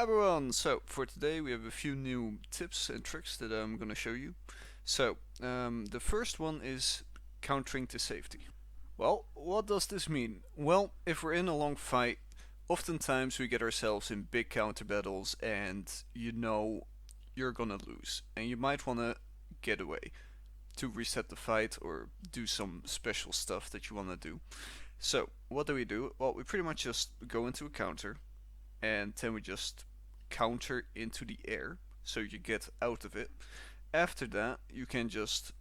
Hi everyone! So for today we have a few new tips and tricks that I'm gonna show you. The first one is countering to safety. Well, what does this mean? Well, if we're in a long fight, oftentimes we get ourselves in big counter battles and you know you're gonna lose. And you might wanna get away to reset the fight or do some special stuff that you wanna do. So, what do? Well, we pretty much just go into a counter and then we just counter into the air so you get out of it. After that, you can just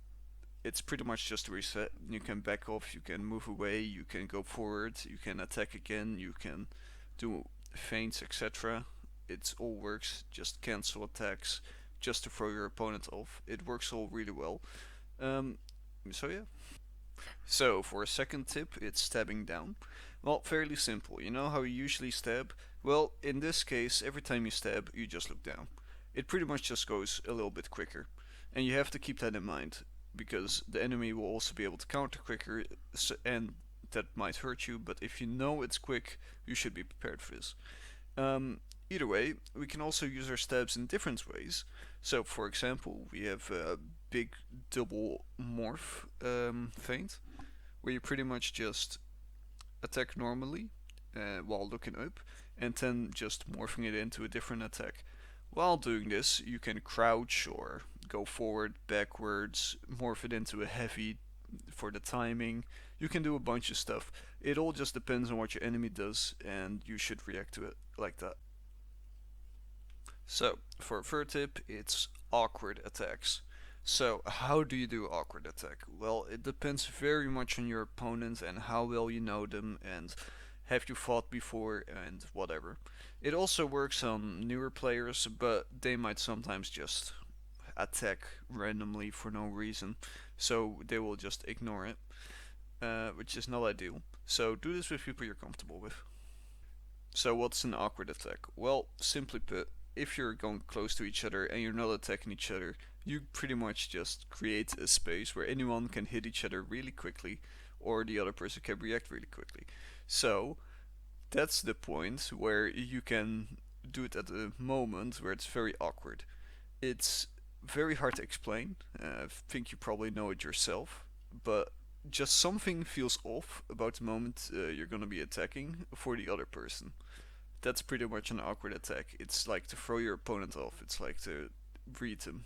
it's pretty much just a reset. You can back off, you can move away, you can go forward, you can attack again, you can do feints, etc. It all works. Just cancel attacks, just to throw your opponent off. It works all really well. Um, so yeah. So for a second tip, it's stabbing down. Well, fairly simple. You know how you usually stab? Well, in this case, every time you stab, you just look down. It pretty much just goes a little bit quicker. And you have to keep that in mind, because the enemy will also be able to counter quicker, and that might hurt you, but if you know it's quick, you should be prepared for this. Um, Either way, we can also use our stabs in different ways. So, for example, we have a big double morph feint, where you pretty much just attack normally while looking up, and then just morphing it into a different attack. While doing this, you can crouch or go forward, backwards, morph it into a heavy for the timing. You can do a bunch of stuff. It all just depends on what your enemy does, and you should react to it like that. So, for a third tip, it's awkward attacks. So, how do you do awkward attack? Well, it depends very much on your opponent and how well you know them and have you fought before and whatever. It also works on newer players, but they might sometimes just attack randomly for no reason, so they will just ignore it, which is not ideal. So, do this with people you're comfortable with. So what's an awkward attack? Well, simply put, if you're going close to each other and you're not attacking each other, you pretty much just create a space where anyone can hit each other really quickly or the other person can react really quickly. So that's the point where you can do it at a moment where it's very awkward. It's very hard to explain. I think you probably know it yourself, but just something feels off about the moment you're gonna be attacking for the other person. That's pretty much an awkward attack. It's like to throw your opponent off. It's like to read them.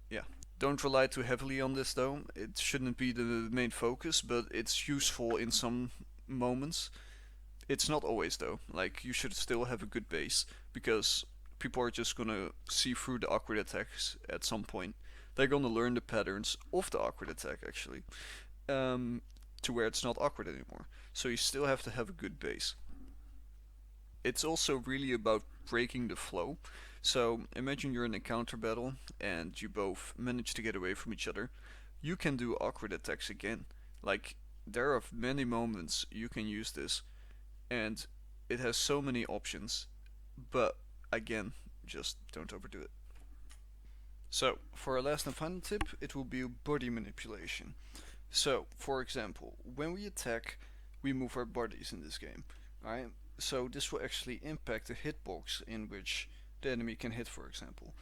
Yeah. Don't rely too heavily on this though. It shouldn't be the main focus, but it's useful in some moments. It's not always though. Like you should still have a good base because people are just gonna see through the awkward attacks at some point. They're gonna learn the patterns of the awkward attack actually, um, to where it's not awkward anymore. So you still have to have a good base. It's also really about breaking the flow. So imagine you're in a counter battle and you both manage to get away from each other. You can do awkward attacks again. Like there are many moments you can use this, and it has so many options. But again, just don't overdo it. So for our last and final tip, it will be body manipulation. So, for example, when we attack, we move our bodies in this game. Alright? So this will actually impact the hitbox in which the enemy can hit, for example.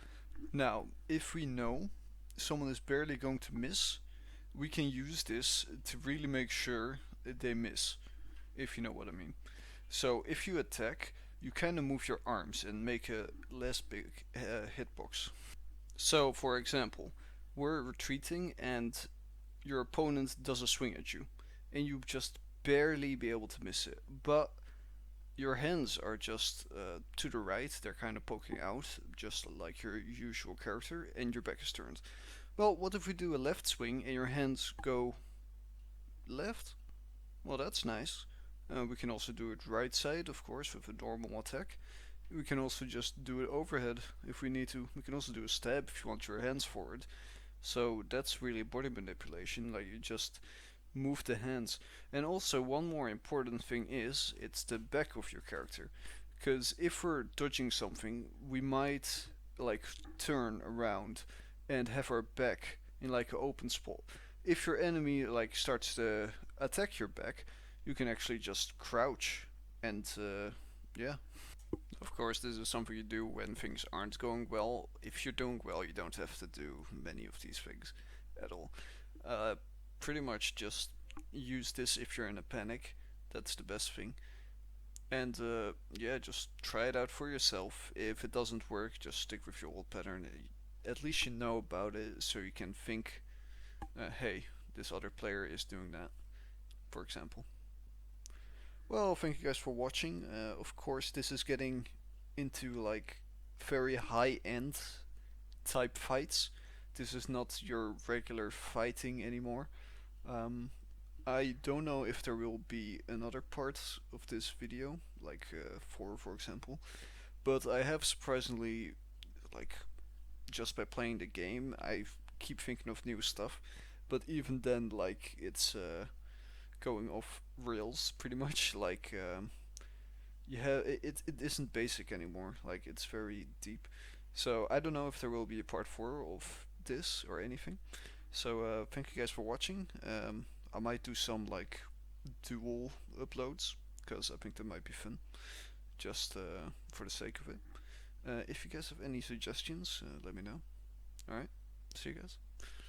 Now, if we know someone is barely going to miss, we can use this to really make sure that they miss, if you know what I mean. So if you attack, you kind of move your arms and make a less big hitbox. So, for example, we're retreating and your opponent does a swing at you, and you just barely be able to miss it. But your hands are just to the right, they're kind of poking out, just like your usual character, and your back is turned. Well, what if we do a left swing and your hands go left? Well, that's nice. We can also do it right side, of course, with a normal attack. We can also just do it overhead if we need to. We can also do a stab if you want your hands forward. So that's really body manipulation, like you just move the hands. And also one more important thing is it's the back of your character. Because if we're dodging something, we might like turn around and have our back in like an open spot. If your enemy like starts to attack your back, you can actually just crouch and yeah. Of course, this is something you do when things aren't going well. If you're doing well, you don't have to do many of these things at all. Uh, Pretty much just use this if you're in a panic. That's the best thing. And yeah, just try it out for yourself. If it doesn't work, just stick with your old pattern. At least you know about it, so you can think, hey, this other player is doing that, for example. Well, thank you guys for watching. Of course, this is getting into like very high end type fights. This is not your regular fighting anymore. Um, I don't know if there will be another part of this video, like 4 for example, but I have surprisingly, like, just by playing the game, I keep thinking of new stuff. But even then, like, it's going off rails pretty much. Like, yeah, it isn't basic anymore. Like, it's very deep. So I don't know if there will be a part 4 of this or anything. So thank you guys for watching. I might do some like dual uploads because I think that might be fun, just for the sake of it. If you guys have any suggestions, let me know. All right, see you guys.